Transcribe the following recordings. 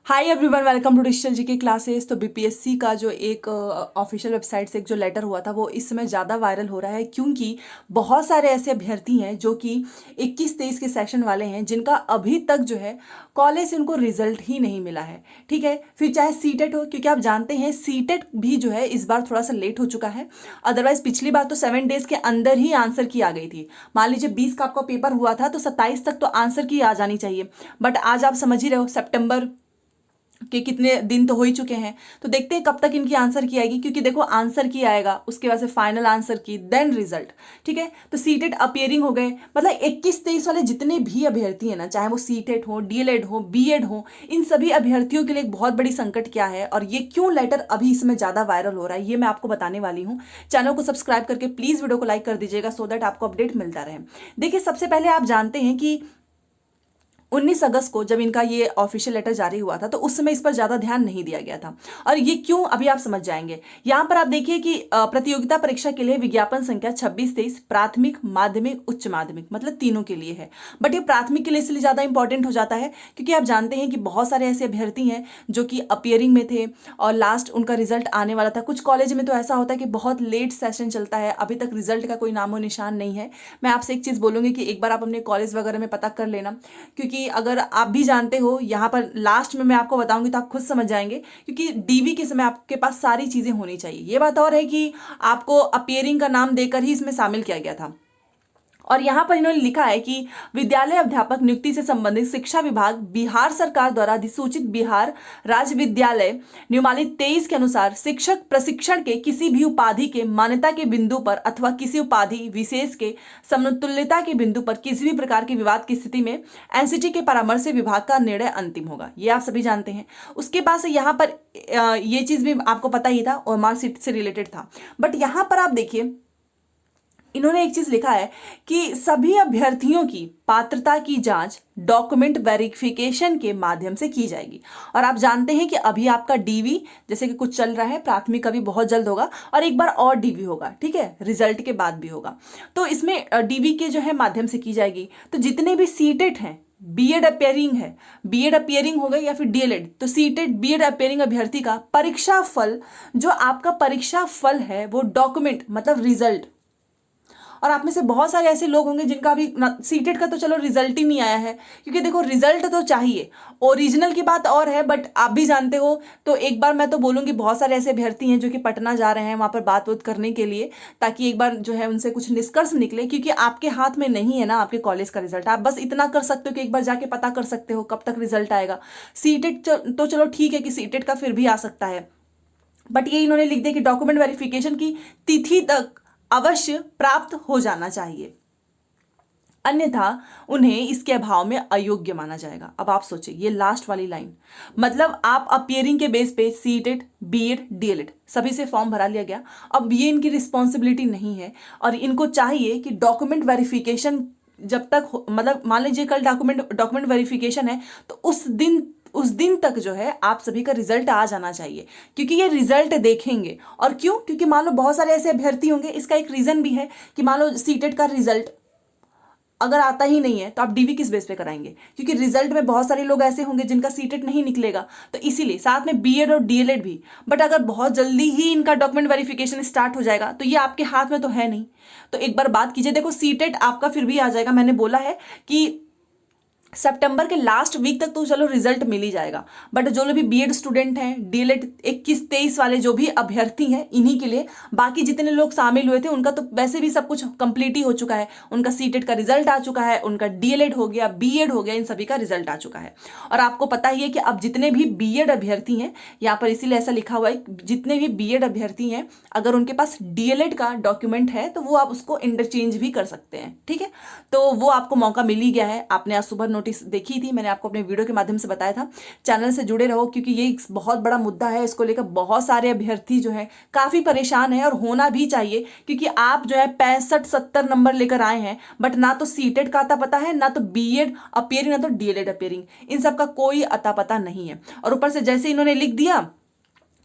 Hi everyone, welcome to digital GK classes. तो BPSC का जो एक ऑफिशियल वेबसाइट से एक जो लेटर हुआ था वो इस समय ज़्यादा वायरल हो रहा है, क्योंकि बहुत सारे ऐसे अभ्यर्थी हैं जो कि 21-23 के सेशन वाले हैं जिनका अभी तक जो है कॉलेज से उनको रिजल्ट ही नहीं मिला है। ठीक है, फिर चाहे सीटेट हो, क्योंकि आप जानते हैं सीटेट भी जो है इस बार थोड़ा सा लेट हो चुका है। अदरवाइज पिछली बार तो 7 डेज के अंदर ही आंसर की आ गई थी। मान लीजिए 20 का आपका पेपर हुआ था तो 27 तक तो आंसर की आ जानी चाहिए। बट आज आप समझ ही रहे हो, सितंबर कि कितने दिन तो हो ही चुके हैं। तो देखते हैं कब तक इनकी आंसर की आएगी, क्योंकि देखो आंसर की आएगा, उसके बाद से फाइनल आंसर की, देन रिजल्ट। ठीक है, तो सीटेट अपियरिंग हो गए, मतलब 21-23 वाले जितने भी अभ्यर्थी हैं ना, चाहे वो सीटेट हो, डीएलएड हो, बीएड हो, इन सभी अभ्यर्थियों के लिए एक बहुत बड़ी संकट क्या है और ये क्यों लेटर अभी इसमें ज्यादा वायरल हो रहा है, ये मैं आपको बताने वाली हूँ। चैनल को सब्सक्राइब करके प्लीज वीडियो को लाइक कर दीजिएगा, सो दैट आपको अपडेट मिलता रहे। देखिए, सबसे पहले आप जानते हैं कि 19 अगस्त को जब इनका ये ऑफिशियल लेटर जारी हुआ था तो उस समय इस पर ज्यादा ध्यान नहीं दिया गया था। और ये क्यों, अभी आप समझ जाएंगे। यहां पर आप देखिए कि प्रतियोगिता परीक्षा के लिए विज्ञापन संख्या 26-23 प्राथमिक, माध्यमिक, उच्च माध्यमिक, मतलब तीनों के लिए है। बट ये प्राथमिक के लिए इसलिए ज्यादा इंपॉर्टेंट हो जाता है क्योंकि आप जानते हैं कि बहुत सारे ऐसे अभ्यर्थी हैं जो कि अपियरिंग में थे और लास्ट उनका रिजल्ट आने वाला था। कुछ कॉलेज में तो ऐसा होता है कि बहुत लेट सेशन चलता है, अभी तक रिजल्ट का कोई नामो निशान नहीं है। मैं आपसे एक चीज बोलूंगी कि एक बार आप अपने कॉलेज वगैरह में पता कर लेना, क्योंकि अगर आप भी जानते हो, यहाँ पर लास्ट में मैं आपको बताऊंगी तो आप खुद समझ जाएंगे, क्योंकि डीवी के समय आपके पास सारी चीजें होनी चाहिए। ये बात और है कि आपको अपियरिंग का नाम देकर ही इसमें शामिल किया गया था। और यहां पर इन्होंने लिखा है कि विद्यालय अध्यापक नियुक्ति से संबंधित शिक्षा विभाग बिहार सरकार द्वारा अधिसूचित बिहार राज्य विद्यालय नियमावली 23 के अनुसार शिक्षक प्रशिक्षण के किसी भी उपाधि के मान्यता के बिंदु पर अथवा किसी उपाधि विशेष के समतुल्यता के बिंदु पर किसी भी प्रकार के विवाद की स्थिति में एनसीटी के परामर्श से विभाग का निर्णय अंतिम होगा। ये आप सभी जानते हैं। उसके बाद से यहाँ पर ये चीज भी आपको पता ही था और मार्कशीट से रिलेटेड था। बट यहां पर आप देखिए, इन्होंने एक चीज लिखा है कि सभी अभ्यर्थियों की पात्रता की जांच डॉक्यूमेंट वेरिफिकेशन के माध्यम से की जाएगी। और आप जानते हैं कि अभी आपका डीवी जैसे कि कुछ चल रहा है, प्राथमिक का भी बहुत जल्द होगा और एक बार और डीवी होगा। ठीक है, रिजल्ट के बाद भी होगा। तो इसमें डीवी के जो है माध्यम से की जाएगी। तो जितने भी सीटेट हैं, बीएड अपियरिंग है, बीएड अपियरिंग हो गई या फिर डीएलएड, तो सीटेट बीएड अपियरिंग अभ्यर्थी का परीक्षा फल, जो आपका परीक्षा फल है वो डॉक्यूमेंट मतलब रिजल्ट। और आप में से बहुत सारे ऐसे लोग होंगे जिनका अभी सीटेट का तो चलो रिजल्ट ही नहीं आया है, क्योंकि देखो रिजल्ट तो चाहिए, ओरिजिनल की बात और है। बट आप भी जानते हो, तो एक बार मैं तो बोलूंगी बहुत सारे ऐसे अभ्यर्थी हैं जो कि पटना जा रहे हैं वहां पर बात करने के लिए, ताकि एक बार जो है उनसे कुछ निष्कर्ष निकले, क्योंकि आपके हाथ में नहीं है ना आपके कॉलेज का रिजल्ट। आप बस इतना कर सकते हो कि एक बार जाके पता कर सकते हो कब तक रिजल्ट आएगा। सीटेट तो चलो ठीक है कि सीटेट का फिर भी आ सकता है, बट ये इन्होंने लिख दिया कि डॉक्यूमेंट वेरिफिकेशन की तिथि तक अवश्य प्राप्त हो जाना चाहिए, अन्यथा उन्हें इसके अभाव में अयोग्य माना जाएगा। अब आप सोचिए ये लास्ट वाली लाइन, मतलब आप अपियरिंग के बेस पे सीटेट, बीएड, डीएलएड सभी से फॉर्म भरा लिया गया। अब ये इनकी रिस्पॉन्सिबिलिटी नहीं है और इनको चाहिए कि डॉक्यूमेंट वेरिफिकेशन जब तक मतलब मान लीजिए कल डॉक्यूमेंट वेरिफिकेशन है तो उस दिन तक जो है आप सभी का रिजल्ट आ जाना चाहिए, क्योंकि ये रिजल्ट देखेंगे। और क्यों, क्योंकि मान लो बहुत सारे ऐसे अभ्यर्थी होंगे, इसका एक रीजन भी है कि मान लो सीटेट का रिजल्ट अगर आता ही नहीं है तो आप डीवी किस बेस पे कराएंगे, क्योंकि रिजल्ट में बहुत सारे लोग ऐसे होंगे जिनका सीटेट नहीं निकलेगा। तो इसीलिए साथ में बीएड और डीएलएड भी। बट अगर बहुत जल्दी ही इनका डॉक्यूमेंट वेरिफिकेशन स्टार्ट हो जाएगा तो ये आपके हाथ में तो है नहीं। तो एक बार बात कीजिए, देखो सीटेट आपका फिर भी आ जाएगा, मैंने बोला है कि सितंबर के लास्ट वीक तक तो चलो रिजल्ट मिल ही जाएगा। बट जो लोग भी बीएड स्टूडेंट हैं, डीएलएड 21-23 वाले जो भी अभ्यर्थी हैं, इन्हीं के लिए, बाकी जितने लोग शामिल हुए थे उनका तो वैसे भी सब कुछ कंप्लीट ही हो चुका है। उनका सीटेट का रिजल्ट आ चुका है, उनका डीएलएड हो गया, बीएड हो गया, इन सभी का रिजल्ट आ चुका है। और आपको पता ही है कि अब जितने भी बीएड अभ्यर्थी हैं, यहाँ पर इसीलिए ऐसा लिखा हुआ है, जितने भी बीएड अभ्यर्थी हैं अगर उनके पास डीएलएड का डॉक्यूमेंट है तो वो आप उसको इंटरचेंज भी कर सकते हैं। ठीक है, तो वो आपको मौका मिल ही गया है। आपने आज सुबह नोटिस देखी थी, मैंने आपको अपने वीडियो के माध्यम से बताया था। चैनल से जुड़े रहो, क्योंकि ये एक बहुत बड़ा मुद्दा है। इसको लेकर बहुत सारे अभ्यर्थी जो है काफी परेशान है और होना भी चाहिए, क्योंकि आप जो है 65-70 नंबर लेकर आए हैं, बट ना तो सीटेट का अता पता है, ना तो बीएड अपियरिंग, ना तो डीएलएड अपियरिंग, इन सब का कोई अता पता नहीं है। और ऊपर से जैसे इन्होंने लिख दिया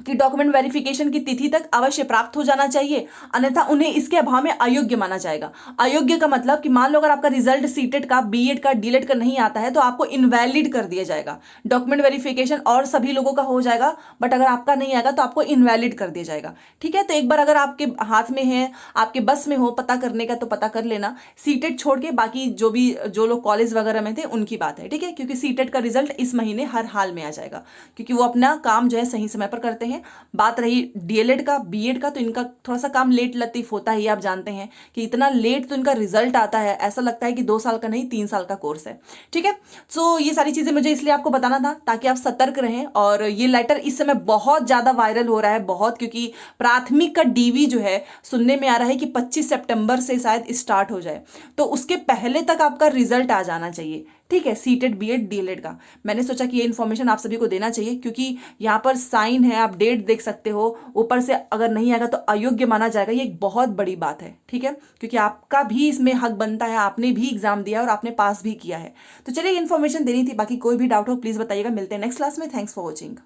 कि डॉक्यूमेंट वेरिफिकेशन की तिथि तक अवश्य प्राप्त हो जाना चाहिए, अन्यथा उन्हें इसके अभाव में अयोग्य माना जाएगा। अयोग्य का मतलब कि मान लो अगर आपका रिजल्ट सीटेट का, बीएड का, डीएलएड का नहीं आता है तो आपको इनवैलिड कर दिया जाएगा। डॉक्यूमेंट वेरिफिकेशन और सभी लोगों का हो जाएगा, बट अगर आपका नहीं आएगा तो आपको इनवैलिड कर दिया जाएगा। ठीक है, तो एक बार अगर आपके हाथ में है, आपके बस में हो पता करने का, तो पता कर लेना। सीटेट छोड़ के बाकी जो लोग कॉलेज वगैरह में थे उनकी बात है, ठीक है, क्योंकि सीटेट का रिजल्ट इस महीने हर हाल में आ जाएगा, क्योंकि वो अपना काम जो है सही समय पर करते हैं। बात रही डीएलएड का, बीएड का, तो इनका थोड़ा सा काम लेट लतीफ होता है, ये आप जानते हैं कि इतना लेट तो इनका रिजल्ट आता है, ऐसा लगता है कि 2 साल का नहीं 3 साल का कोर्स है। ठीक है, सो ये सारी चीजें मुझे इसलिए आपको बताना था ताकि आप सतर्क रहें। और ये लेटर इस समय बहुत ज्यादा वायरल हो रहा है, बहुत, क्योंकि प्राथमिक का डीवी जो है सुनने में आ रहा है कि 25 सितंबर से शायद स्टार्ट हो जाए, तो उसके पहले तक आपका रिजल्ट आ जाना चाहिए। ठीक है, सीटेट, बीएड, डीएलएड का मैंने सोचा कि ये इन्फॉर्मेशन आप सभी को देना चाहिए, क्योंकि यहाँ पर साइन है, आप डेट देख सकते हो, ऊपर से अगर नहीं आएगा तो अयोग्य माना जाएगा। ये एक बहुत बड़ी बात है, ठीक है, क्योंकि आपका भी इसमें हक बनता है, आपने भी एग्जाम दिया और आपने पास भी किया है। तो चलिए इन्फॉर्मेशन देनी थी, बाकी कोई भी डाउट हो प्लीज बताइएगा। मिलते हैं नेक्स्ट क्लास में। Thanks for watching.